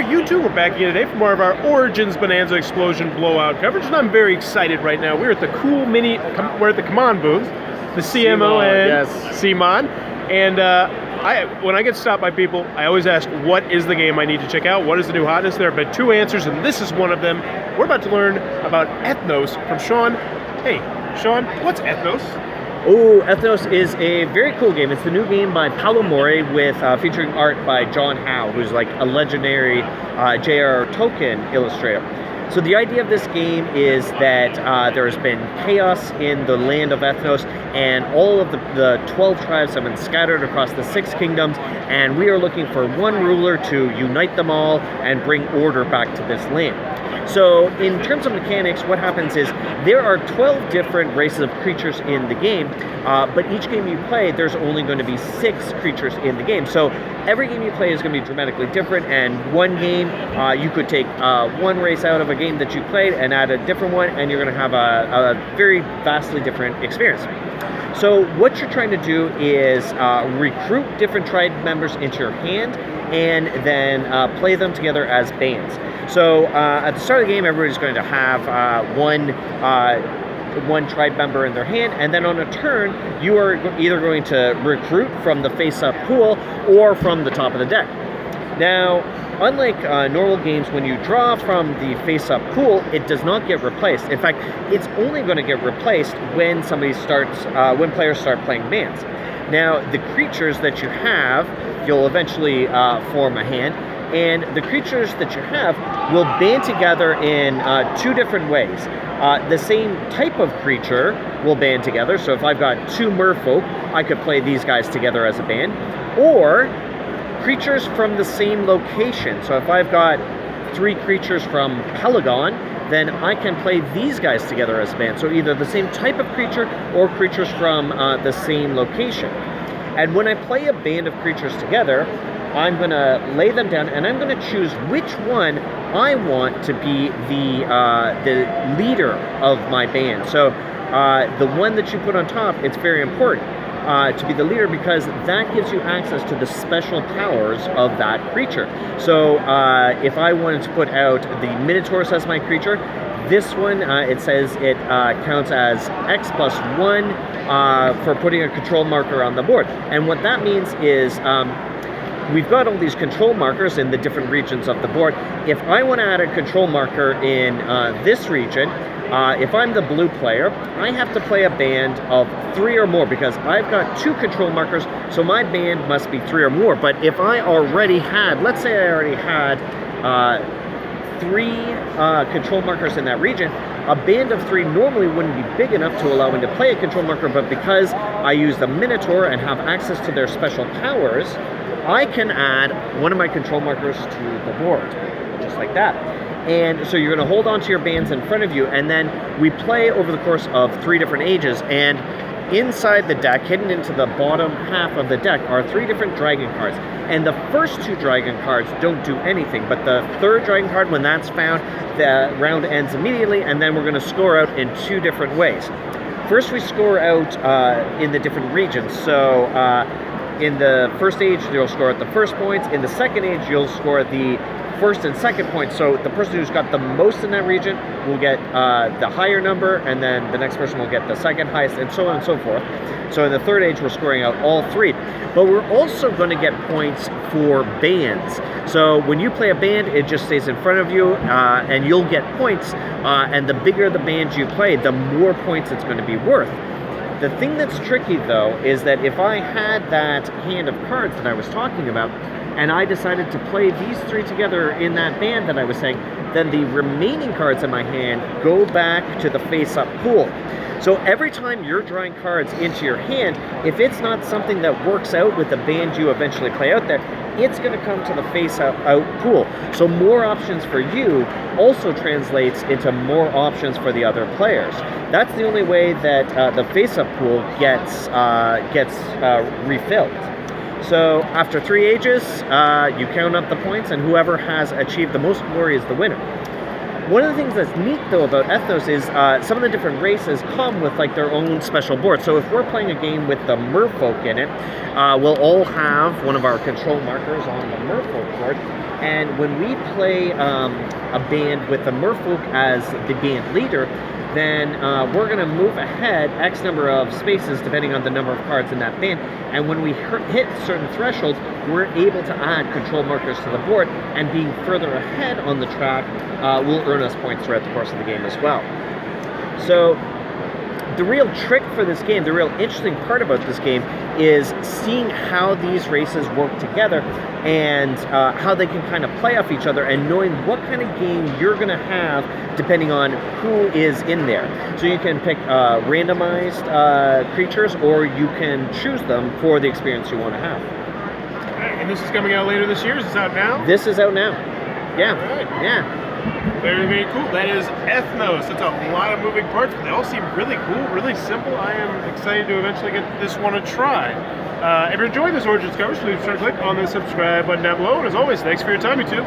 there, YouTube. We're back here today for more of our Origins Bonanza Explosion Blowout coverage, and I'm very excited right now. We're at the we're at the Command booth, the CMO and CMON, and when I get stopped by people, I always ask, what is the game I need to check out? What is the new hotness? There have been two answers, and this is one of them. We're about to learn about Ethnos from Sean. Hey, Sean, what's Ethnos? Oh, Ethnos is a very cool game. It's the new game by Paolo Mori with featuring art by John Howe, who's like a legendary J.R. Tolkien illustrator. So the idea of this game is that there has been chaos in the land of Ethnos, and all of the 12 tribes have been scattered across the 6 kingdoms, and we are looking for one ruler to unite them all and bring order back to this land. So in terms of mechanics, what happens is there are 12 different races of creatures in the game, but each game you play, there's only going to be 6 creatures in the game. So every game you play is going to be dramatically different, and one game, you could take one race out of a game that you played and add a different one, and you're going to have a very vastly different experience. So what you're trying to do is recruit different tribe members into your hand, and then play them together as bands. So at the start of the game, everybody's going to have one tribe member in their hand, and then on a turn, you are either going to recruit from the face-up pool or from the top of the deck. Now, unlike normal games, when you draw from the face-up pool, it does not get replaced. In fact, it's only going to get replaced when when players start playing bands. Now, the creatures that you have, you'll eventually form a hand, and the creatures that you have will band together in 2 different ways. The same type of creature will band together, so if I've got 2 merfolk, I could play these guys together as a band, or creatures from the same location. So if I've got 3 creatures from Pelagon, then I can play these guys together as a band. So either the same type of creature or creatures from the same location. And when I play a band of creatures together, I'm going to lay them down, and I'm going to choose which one I want to be the leader of my band. So the one that you put on top, it's very important to be the leader, because that gives you access to the special powers of that creature. So if I wanted to put out the Minotaurus as my creature, this one, it says it counts as X+1 for putting a control marker on the board. And what that means is we've got all these control markers in the different regions of the board. If I want to add a control marker in this region, if I'm the blue player, I have to play a band of 3 or more, because I've got 2 control markers, so my band must be 3 or more. But if I already had, let's say I already had 3 control markers in that region, a band of 3 normally wouldn't be big enough to allow me to play a control marker, but because I use the Minotaur and have access to their special powers, I can add one of my control markers to the board, just like that. And so you're going to hold on to your bands in front of you, and then we play over the course of 3 different ages, and inside the deck, hidden into the bottom half of the deck, are 3 different dragon cards. And the first 2 dragon cards don't do anything, but the 3rd dragon card, when that's found, the round ends immediately, and then we're going to score out in 2 different ways. First, we score out in the different regions. So in the first age, you'll score at the first points. In the second age, you'll score at the first and second points. So the person who's got the most in that region will get the higher number, and then the next person will get the second highest, and so on and so forth. So in the third age, we're scoring out all 3. But we're also going to get points for bands. So when you play a band, it just stays in front of you, and you'll get points. And the bigger the band you play, the more points it's going to be worth. The thing that's tricky, though, is that if I had that hand of cards that I was talking about, and I decided to play these 3 together in that band that I was saying, then the remaining cards in my hand go back to the face-up pool. So every time you're drawing cards into your hand, if it's not something that works out with the band you eventually play out there, it's going to come to the face-out pool. So more options for you also translates into more options for the other players. That's the only way that the face-up pool gets refilled. So after 3 ages, you count up the points, and whoever has achieved the most glory is the winner. One of the things that's neat though about Ethnos is some of the different races come with like their own special board. So if we're playing a game with the merfolk in it, we'll all have one of our control markers on the merfolk board. And when we play a band with the merfolk as the band leader, then we're going to move ahead X number of spaces depending on the number of cards in that band. And when we hit certain thresholds, we're able to add control markers to the board, and being further ahead on the track will earn us points throughout the course of the game as well. So the real trick for this game, the real interesting part about this game, is seeing how these races work together and how they can kind of play off each other, and knowing what kind of game you're going to have depending on who is in there. So you can pick randomized creatures, or you can choose them for the experience you want to have. And this is coming out later this year? Is this out now? This is out now. Yeah. All right. Yeah. Very, very cool. That is Ethnos. It's a lot of moving parts, but they all seem really cool, really simple. I am excited to eventually get this one a try. If you're enjoying this Origins coverage, please try to click on the subscribe button down below. And as always, thanks for your time, YouTube.